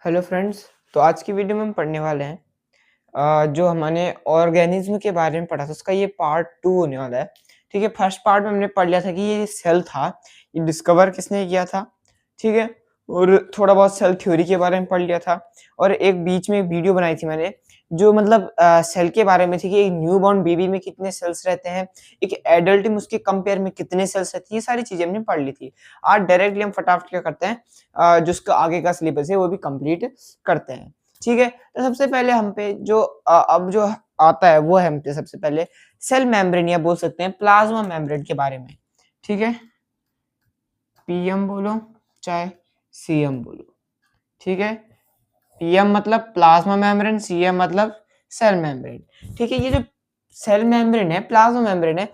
Hello friends. तो आज की वीडियो में हम पढ़ने वाले हैं जो हमने ऑर्गेनिज्म के बारे में पढ़ा था उसका ये पार्ट 2 होने वाला है। ठीक है, फर्स्ट पार्ट में हमने पढ़ लिया था कि ये सेल था, ये डिस्कवर किसने किया था। ठीक है, और थोड़ा बहुत सेल थ्योरी के बारे में पढ़ लिया था और एक बीच में एक वीडियो बनाई थी मैंने जो मतलब सेल के बारे में थी कि एक न्यूबॉर्न बेबी में कितने सेल्स रहते हैं, एक एडल्ट में उसके कंपेयर में कितने सेल्स रहती है, ये सारी चीजें हमने पढ़ ली थी। आज डायरेक्टली हम फटाफट क्या करते हैं, जो उसका आगे का सिलेबस है वो भी कंप्लीट करते हैं। ठीक है, तो सबसे पहले हम पे जो अब जो आता है वो है हम पे सबसे पहले सेल मेम्ब्रेन या बोल सकते हैं प्लाज्मा मेम्ब्रेन के बारे में। ठीक है, पीएम बोलो चाहे सीएम बोलो। ठीक है, पीएम मतलब प्लाज्मा मेम्ब्रेन, सीएम मतलब सेल मेम्ब्रेन। ठीक है, ये जो सेल मेम्ब्रेन है, प्लाज्मा मेम्ब्रेन है,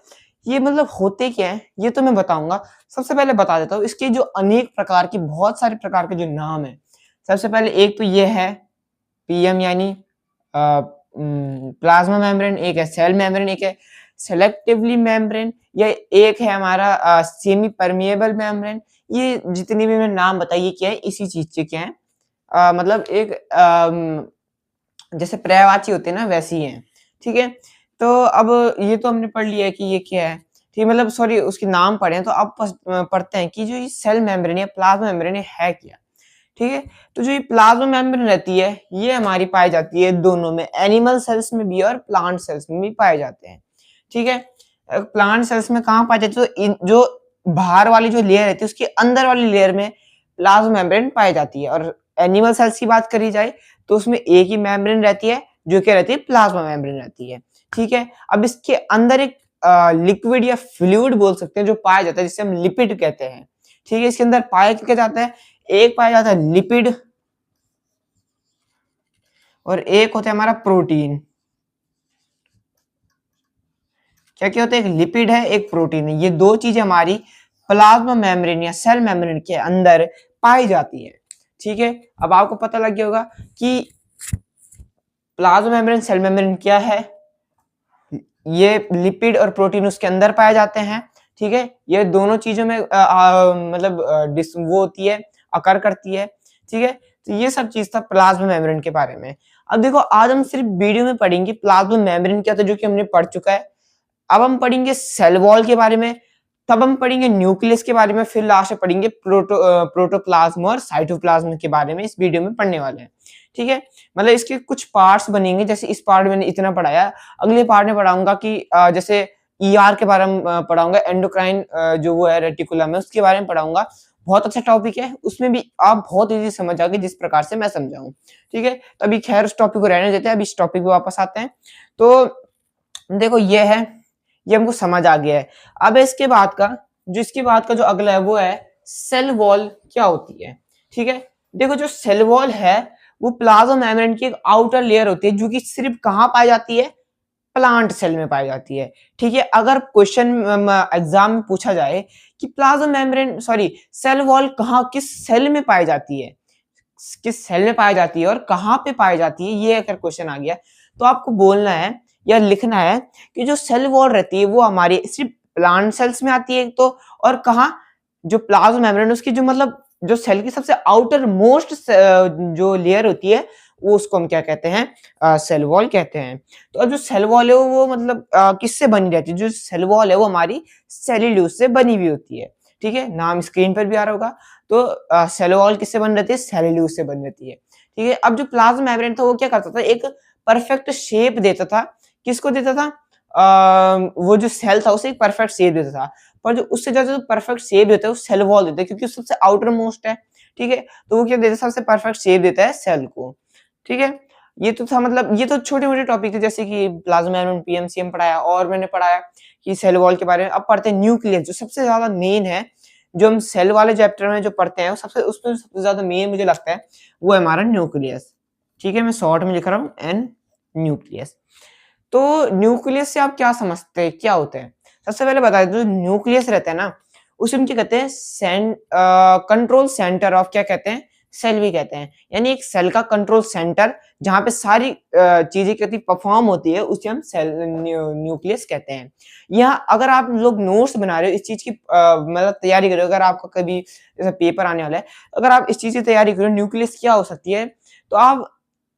ये मतलब होते क्या है ये तो मैं बताऊंगा। सबसे पहले बता देता हूँ इसके जो अनेक प्रकार की बहुत सारे प्रकार के जो नाम है। सबसे पहले एक तो ये है पीएम यानी प्लाज्मा मेम्ब्रेन, एक है सेल मेम्ब्रेन, एक है सेलेक्टिवली मेम्ब्रेन, या एक है हमारा सेमी परमिएबल मेम्ब्रेन। ये जितनी भी मैंने नाम बताइए क्या है, इसी चीज से क्या है, मतलब एक जैसे पर्यायवाची होते हैं ना वैसी ही है। ठीक है, तो अब ये तो हमने पढ़ लिया है कि ये क्या है। ठीक, मतलब सॉरी उसके नाम पढ़े हैं, तो अब पढ़ते हैं कि जो ये सेल मेम्ब्रेन या प्लाज्मा मेम्ब्रेन है क्या। ठीक है, तो जो ये प्लाज्मा मेम्ब्रेन रहती है ये हमारी पाई जाती है दोनों में, एनिमल सेल्स में भी और प्लांट सेल्स में भी पाए जाते हैं। ठीक है, प्लांट सेल्स में कहाँ पाए जाते हैं, तो जो बाहर वाली जो लेयर रहती है उसके अंदर वाली लेयर में प्लाज्मा मेम्ब्रेन पाई जाती है। और एनिमल सेल्स की बात करी जाए तो उसमें एक ही मेम्ब्रेन रहती है जो क्या रहती है, प्लाज्मा मेम्ब्रेन रहती है। ठीक है, अब इसके अंदर एक लिक्विड या फ्लूइड बोल सकते हैं जो पाया जाता है जिसे हम लिपिड कहते हैं। ठीक है, इसके अंदर पाया क्या जाता है, एक पाया जाता है लिपिड और एक होता है हमारा प्रोटीन। क्या क्या होता है, एक लिपिड है एक प्रोटीन है, ये दो चीजें हमारी प्लाज्मा मेम्ब्रेन या सेल मेम्ब्रेन के अंदर पाई जाती है। ठीक है, अब आपको पता लग गया होगा कि प्लाज्मा मेम्ब्रेन सेल मेम्ब्रेन क्या है, ये लिपिड और प्रोटीन उसके अंदर पाए जाते हैं। ठीक है, ये दोनों चीजों में मतलब वो होती है, अकर करती है। ठीक है, तो ये सब चीज था प्लाज्मा मेम्ब्रेन के बारे में। अब देखो आज हम सिर्फ वीडियो में पढ़ेंगे प्लाज्मा मेम्ब्रेन क्या था जो कि हमने पढ़ चुका है। अब हम पढ़ेंगे सेल वॉल के बारे में, तब हम पढ़ेंगे न्यूक्लियस के बारे में, फिर लास्ट में पढ़ेंगे प्रोटोप्लाज्म और साइटोप्लाज्म के बारे में इस वीडियो में पढ़ने वाले हैं। ठीक है, मतलब इसके कुछ पार्ट्स बनेंगे, जैसे इस पार्ट में मैंने इतना पढ़ाया, अगले पार्ट में पढ़ाऊंगा कि जैसे ईआर के बारे में पढ़ाऊंगा, एंडोक्राइन जो वो है रेटिकुलम है उसके बारे में पढ़ाऊंगा। बहुत अच्छा टॉपिक है, उसमें भी आप बहुत इजी समझ जाओगे जिस प्रकार से मैं समझाऊं। ठीक है, तो अभी खैर उस टॉपिक को रहने देते हैं, अभी इस टॉपिक पे वापस आते हैं। तो देखो ये है, ये हमको समझ आ गया है। अब इसके बाद का इसके बाद का जो अगला है वो है सेल वॉल क्या होती है। ठीक है, देखो जो सेल वॉल है वो प्लाज्मा मेम्ब्रेन की एक आउटर लेयर होती है जो कि सिर्फ कहाँ पाई जाती है, प्लांट सेल में पाई जाती है। ठीक है, अगर क्वेश्चन एग्जाम में पूछा जाए कि plasma membrane sorry cell wall कहाँ किस सेल में पाई जाती है, किस सेल में पाई जाती है और कहाँ पे पाई जाती है, ये अगर क्वेश्चन आ गया तो आपको बोलना है या लिखना है कि जो सेल वॉल रहती है वो हमारी सिर्फ प्लांट सेल्स में आती है तो, और कहाँ जो प्लाज्मा मेम्ब्रेन उसकी जो मतलब जो सेल की सबसे आउटर मोस्ट जो लेयर होती है वो उसको हम क्या कहते हैं, सेल वॉल कहते हैं। तो अब जो सेल वॉल है वो मतलब किससे बनी रहती है, जो सेल वॉल है वो हमारी सेल्यूलोज से बनी हुई होती है। ठीक है, नाम स्क्रीन पर भी आ रहा होगा। तो सेल वॉल किससे बन रहती है, सेल्यूलोज से बन रहती है। ठीक है, अब जो प्लाज्मा मेम्ब्रेन था वो क्या करता था, एक परफेक्ट शेप देता था, किसको देता था, वो जो सेल था उसे एक परफेक्ट शेप देता था। पर जो उससे ज्यादा परफेक्ट शेप देता है वो सेल वॉल देता है क्योंकि सबसे आउटर मोस्ट है। ठीक है, तो वो क्या देता है, सबसे परफेक्ट शेप देता है सेल को। ठीक है, ये तो था, मतलब ये तो छोटे मोटे टॉपिक थे जैसे कि प्लाज्मा मेम्ब्रेन पीएमसीएम पढ़ाया और मैंने पढ़ाया कि सेल वॉल के बारे में। अब पढ़ते हैं न्यूक्लियस, जो सबसे ज्यादा मेन है, जो हम सेल वाले चैप्टर में जो पढ़ते हैं वो सबसे उसमें सबसे ज्यादा मेन मुझे लगता है वो है हमारा न्यूक्लियस। ठीक है, मैं शॉर्ट में लिख रहा हूँ एन न्यूक्लियस। तो न्यूक्लियस से आप क्या समझते हैं, क्या होते हैं, सबसे पहले बता दें, जो न्यूक्लियस रहता है ना उसे हम क्या कहते हैं, कंट्रोल सेंटर ऑफ क्या कहते हैं, सेल भी कहते हैं। यानी एक सेल का कंट्रोल सेंटर जहां पे सारी चीजें कहती परफॉर्म होती है उसे हम सेल न्यूक्लियस कहते हैं। यहाँ अगर आप लोग नोट्स बना रहे हो इस चीज की मतलब तैयारी करो, अगर आपका कभी जैसे पेपर आने वाला है, अगर आप इस चीज की तैयारी करो न्यूक्लियस क्या हो सकती है, तो आप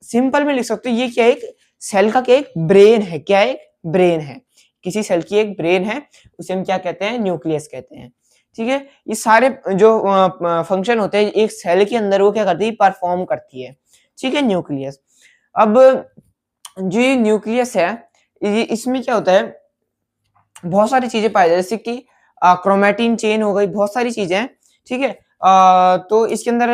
सिंपल में लिख सकते हो ये क्या है, एक सेल का क्या एक ब्रेन है, क्या एक ब्रेन है, किसी सेल की एक ब्रेन है, उसे हम क्या कहते हैं, न्यूक्लियस कहते हैं। ठीक है, ये सारे जो फंक्शन होते हैं एक सेल के अंदर वो क्या करती है, परफॉर्म करती है। ठीक है, न्यूक्लियस। अब जो ये न्यूक्लियस है ये इसमें क्या होता है, बहुत सारी चीजें पाई जाती है, जैसे कि क्रोमेटिन चेन हो गई, बहुत सारी चीजें हैं। ठीक है, तो इसके अंदर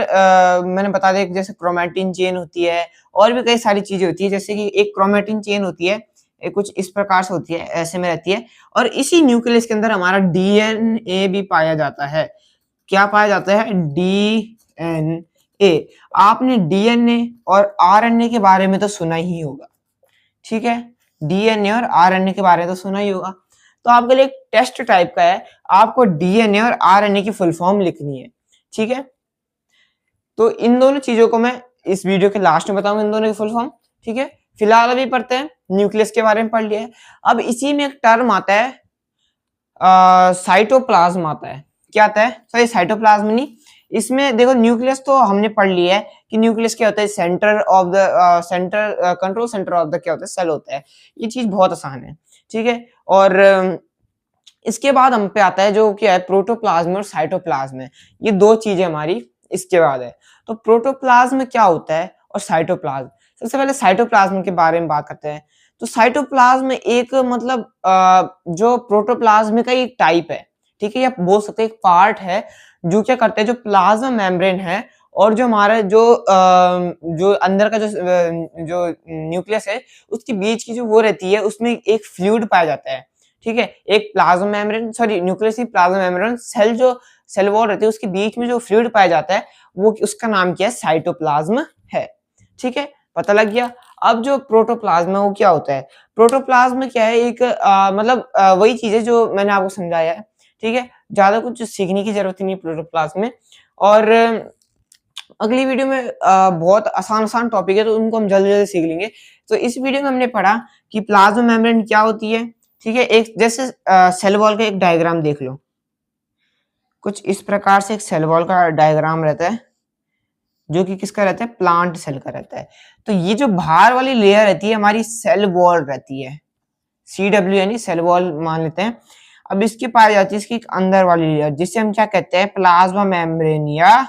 मैंने बता दिया जैसे क्रोमेटिन चेन होती है, और भी कई सारी चीजें होती है, जैसे कि एक क्रोमेटिन चेन होती है, कुछ इस प्रकार से होती है, ऐसे में रहती है, और इसी न्यूक्लियस के अंदर हमारा डीएनए भी पाया जाता है। क्या पाया जाता है, डीएनए। आपने डीएनए और आरएनए के बारे में तो सुना ही होगा। ठीक है, डीएनए और आरएनए के बारे में तो सुना ही होगा। तो आपके लिए एक टेस्ट टाइप का है, आपको डीएनए और आरएनए की फुल फॉर्म लिखनी है। ठीक है, तो इन दोनों चीजों को मैं इस वीडियो के लास्ट में बताऊंगा, इन दोनों की फुल फॉर्म। ठीक है, फिलहाल अभी पढ़ते हैं, न्यूक्लियस के बारे में पढ़ लिया है। अब इसी में एक टर्म आता है साइटोप्लाज्म आता है। क्या आता है, सॉरी साइटोप्लाज्म नहीं, इसमें देखो न्यूक्लियस तो हमने पढ़ लिया है कि न्यूक्लियस क्या होता है, centre of the control centre of the क्या होता है, सेल होता है। ये चीज बहुत आसान है। ठीक है, और इसके बाद हम पे आता है जो क्या है, प्रोटोप्लाज्म और साइटोप्लाज्म है। ये दो चीजें हमारी इसके बाद है। तो प्रोटोप्लाज्म क्या होता है और साइटोप्लाज्म, सबसे पहले साइटोप्लाज्म के बारे में बात करते हैं। तो साइटोप्लाज्म एक मतलब जो प्रोटोप्लाज्म का एक टाइप है। ठीक है, या बोल सकते हैं एक पार्ट है जो क्या करते हैं, जो प्लाज्मा मेम्ब्रेन है और जो हमारा जो अंदर का जो न्यूक्लियस है उसके बीच की जो वो रहती है, उसमें एक फ्लूइड पाया जाता है। ठीक है, एक प्लाज्मा मेम्ब्रेन, सॉरी न्यूक्लियस ही प्लाज्मा मेम्ब्रेन, सेल जो सेल वॉल रहती है उसके बीच में जो फ्लूइड पाया जाता है वो उसका नाम क्या है, साइटोप्लाज्म है। ठीक है, पता लग गया। अब जो प्रोटोप्लाज्म है वो क्या होता है, प्रोटोप्लाज्म क्या है, एक मतलब वही चीज है जो मैंने आपको समझाया है। ठीक है, ज्यादा कुछ सीखने की जरूरत नहीं प्रोटोप्लाज्म में। और अगली वीडियो में बहुत आसान आसान टॉपिक है तो उनको हम जल्दी जल्दी सीख लेंगे। तो इस वीडियो में हमने पढ़ा कि प्लाज्मा मेम्ब्रेन क्या होती है। ठीक है, एक जैसे सेल वॉल का एक डायग्राम देख लो, कुछ इस प्रकार से एक सेल वॉल का डायग्राम रहता है जो कि किसका रहता है, प्लांट सेल का रहता है। तो ये जो बाहर वाली लेयर रहती है हमारी सेल वॉल रहती है, CW यानी सेल वॉल मान लेते हैं। अब इसकी पाई जाती है इसकी अंदर वाली लेयर जिसे हम क्या कहते हैं, प्लाज्मा मेम्ब्रेन, या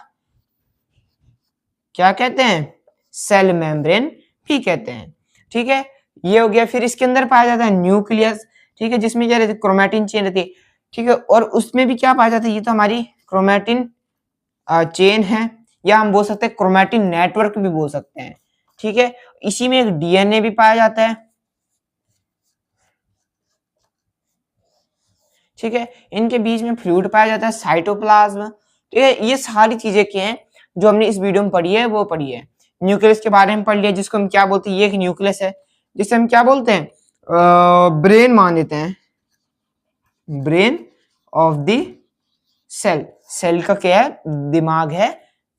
क्या कहते हैं, सेल मेम्ब्रेन भी कहते हैं। ठीक है, ये हो गया। फिर इसके अंदर पाया जाता है न्यूक्लियस। ठीक है, जिसमें क्या रहती है, क्रोमेटिन चेन रहती है। ठीक है, और उसमें भी क्या पाया जाता है, ये तो हमारी क्रोमेटिन चेन है, या हम बोल सकते हैं क्रोमेटिन नेटवर्क भी बोल सकते हैं। ठीक है, इसी में एक डीएनए भी पाया जाता है। ठीक है, इनके बीच में फ्लूइड पाया जाता है, साइटोप्लाज्म। ठीक है, ये सारी चीजें क्या हैं जो हमने इस वीडियो में पढ़ी है वो पढ़ी है। न्यूक्लियस के बारे में पढ़ लिया, जिसको हम क्या बोलते हैं, ये एक न्यूक्लियस है जिसे हम क्या बोलते हैं, ब्रेन मान लेते हैं, brain of the cell. Cell का क्या है, दिमाग है,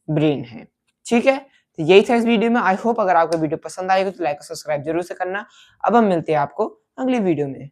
ब्रेन है। ठीक है, तो यही था इस वीडियो में। आई होप अगर आपको वीडियो पसंद आएगी तो लाइक और सब्सक्राइब जरूर से करना। अब हम मिलते हैं आपको अगली वीडियो में।